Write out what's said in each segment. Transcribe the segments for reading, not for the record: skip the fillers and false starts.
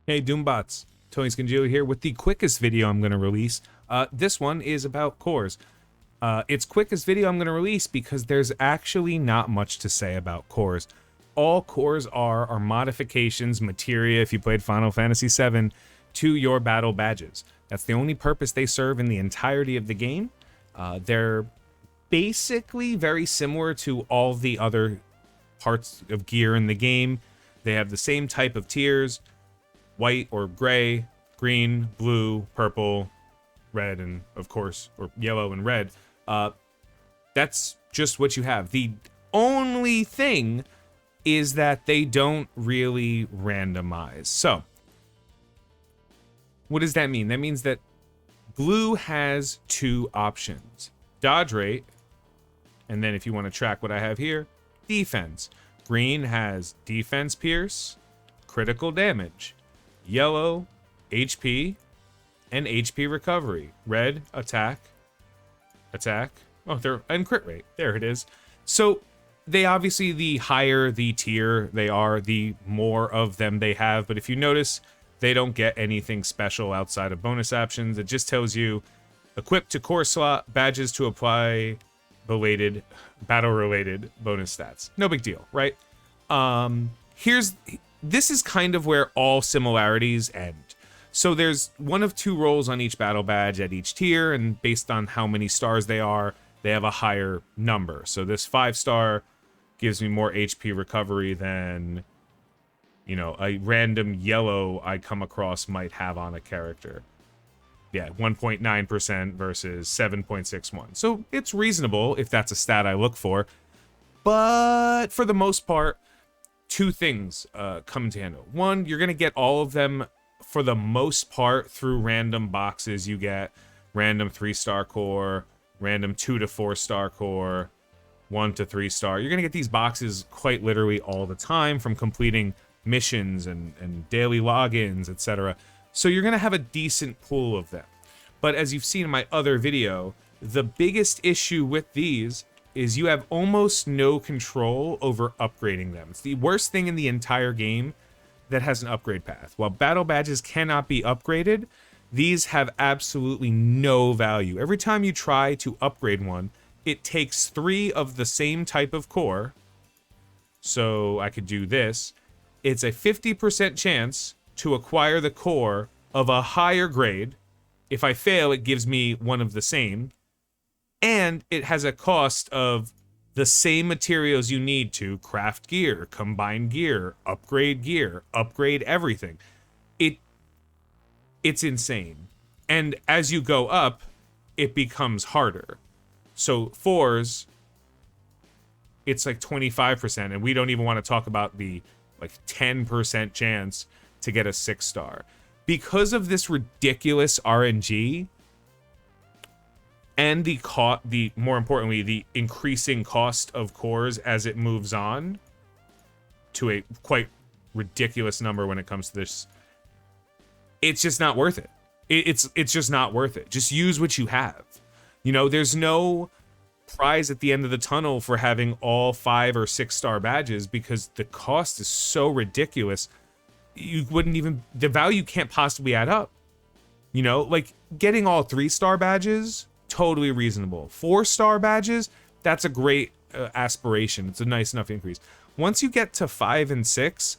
Hey Doombots, Tony Scungili here with the quickest video I'm going to release. This one is about cores. It's quickest video I'm going to release because there's actually not much to say about cores. All cores are modifications, materia, if you played Final Fantasy VII, to your battle badges. That's the only purpose they serve in the entirety of the game. They're basically very similar to all the other parts of gear in the game. They have the same type of tiers: white or gray, green, blue, purple, red, and of course, or yellow and red. That's just what you have. The only thing is that they don't really randomize. So, what does that mean? That means that blue has two options: dodge rate, and then if you want to track what I have here, defense. Green has defense pierce, critical damage. Yellow, HP, and HP recovery. Red, attack. Oh, and crit rate. There it is. So they obviously, the higher the tier they are, the more of them they have. But if you notice, they don't get anything special outside of bonus options. It just tells you equip to core slot, badges to apply battle-related bonus stats. No big deal, right? This is kind of where all similarities end. So there's one of two roles on each battle badge at each tier, and based on how many stars they are, they have a higher number. So this 5-star gives me more HP recovery than, you know, a random yellow I come across might have on a character. Yeah, 1.9% versus 7.61. So it's reasonable if that's a stat I look for. But for the most part, two things come to handle. One, you're going to get all of them for the most part through random boxes. You get random 3-star core, random 2 to 4-star core, 1 to 3-star. You're going to get these boxes quite literally all the time from completing missions and daily logins, etc. So you're going to have a decent pool of them. But as you've seen in my other video, the biggest issue with these is you have almost no control over upgrading them. It's the worst thing in the entire game that has an upgrade path. While battle badges cannot be upgraded, these have absolutely no value. Every time you try to upgrade one, it takes 3 of the same type of core. So I could do this. It's a 50% chance to acquire the core of a higher grade. If I fail, it gives me one of the same. And it has a cost of the same materials you need to craft gear, combine gear, upgrade everything. It's insane. And as you go up, it becomes harder. So 4s, it's like 25%, and we don't even want to talk about the like 10% chance to get a 6-star. Because of this ridiculous RNG, and more importantly, the increasing cost of cores as it moves on to a quite ridiculous number when it comes to this, it's just not worth it. It's just not worth it. Just use what you have. You know, there's no prize at the end of the tunnel for having all 5 or 6-star badges because the cost is so ridiculous. You wouldn't even, the value can't possibly add up. You know, like getting all 3-star badges, totally reasonable. 4-star badges, that's a great aspiration. It's a nice enough increase. Once you get to 5 and 6,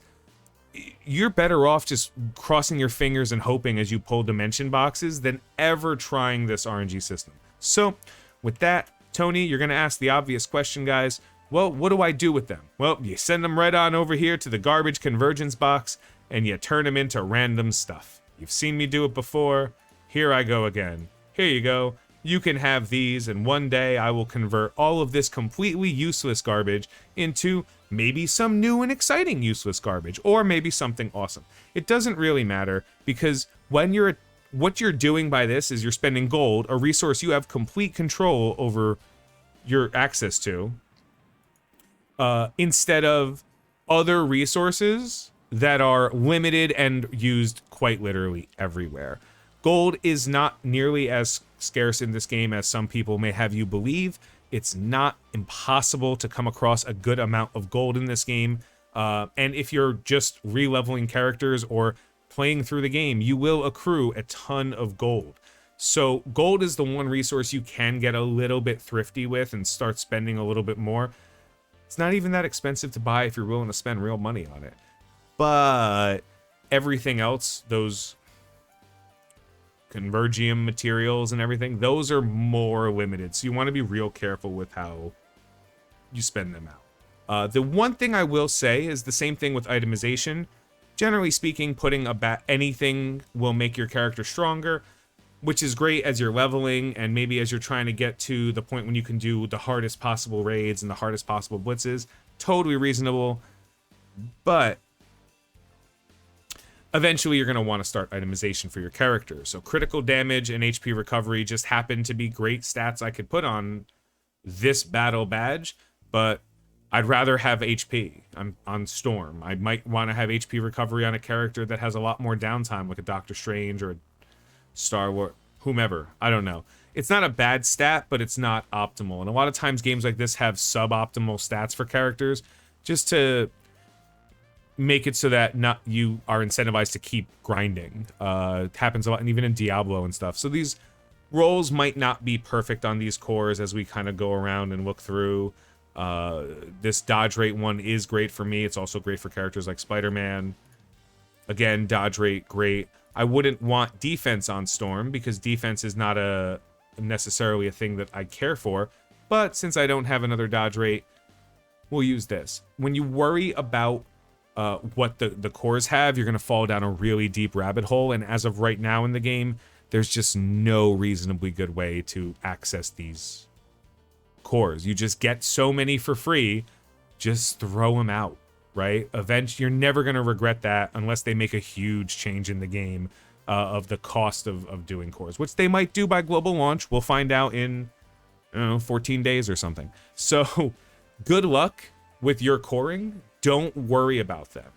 you're better off just crossing your fingers and hoping as you pull dimension boxes than ever trying this RNG system. So with that, Tony, you're going to ask the obvious question, guys. Well, what do I do with them? Well, you send them right on over here to the garbage convergence box and you turn them into random stuff. You've seen me do it before. Here I go again. Here you go. You can have these, and one day I will convert all of this completely useless garbage into maybe some new and exciting useless garbage, or maybe something awesome. It doesn't really matter, because what you're doing by this is you're spending gold, a resource you have complete control over your access to, instead of other resources that are limited and used quite literally everywhere. Gold is not nearly as scarce in this game as some people may have you believe. It's not impossible to come across a good amount of gold in this game. And if you're just re-leveling characters or playing through the game, you will accrue a ton of gold. So gold is the one resource you can get a little bit thrifty with and start spending a little bit more. It's not even that expensive to buy if you're willing to spend real money on it. But everything else, those convergium materials and everything, those are more limited. So you want to be real careful with how you spend them out. The one thing I will say is the same thing with itemization. Generally speaking, putting anything will make your character stronger, which is great as you're leveling and maybe as you're trying to get to the point when you can do the hardest possible raids and the hardest possible blitzes. Totally reasonable, but eventually you're going to want to start itemization for your character. So critical damage and HP recovery just happen to be great stats I could put on this battle badge, but I'd rather have HP. I'm on Storm. I might want to have HP recovery on a character that has a lot more downtime, like a Doctor Strange or a Star Wars, whomever. I don't know. It's not a bad stat, but it's not optimal. And a lot of times games like this have suboptimal stats for characters just to make it so that not you are incentivized to keep grinding. It happens a lot, and even in Diablo and stuff. So these rolls might not be perfect on these cores as we kind of go around and look through. This dodge rate one is great for me. It's also great for characters like Spider-Man. Again, dodge rate, great. I wouldn't want defense on Storm because defense is not necessarily a thing that I care for. But since I don't have another dodge rate, we'll use this. When you worry about what the cores have, you're going to fall down a really deep rabbit hole. And as of right now in the game, there's just no reasonably good way to access these cores. You just get so many for free, just throw them out, right? Eventually, you're never going to regret that unless they make a huge change in the game of the cost of doing cores, which they might do by global launch. We'll find out in, I don't know, 14 days or something. So good luck with your coring. Don't worry about them.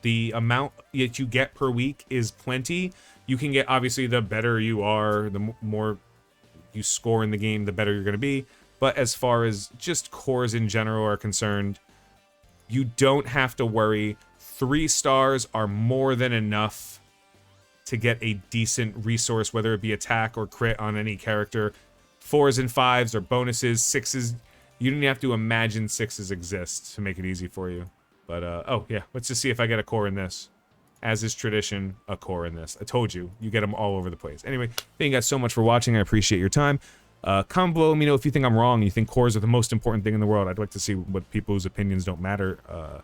The amount that you get per week is plenty. You can get, obviously, the better you are, the more you score in the game, the better you're going to be. But as far as just cores in general are concerned, you don't have to worry. 3 stars are more than enough to get a decent resource, whether it be attack or crit on any character. 4s and 5s are bonuses. 6s, you don't even have to imagine 6s exist to make it easy for you. But, oh, yeah, let's just see if I get a core in this. As is tradition, a core in this. I told you, you get them all over the place. Anyway, thank you guys so much for watching. I appreciate your time. Comment below, let me know if you think I'm wrong. You think cores are the most important thing in the world. I'd like to see what people whose opinions don't matter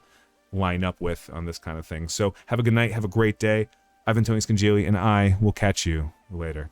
line up with on this kind of thing. So have a good night. Have a great day. I've been Tony Scungili, and I will catch you later.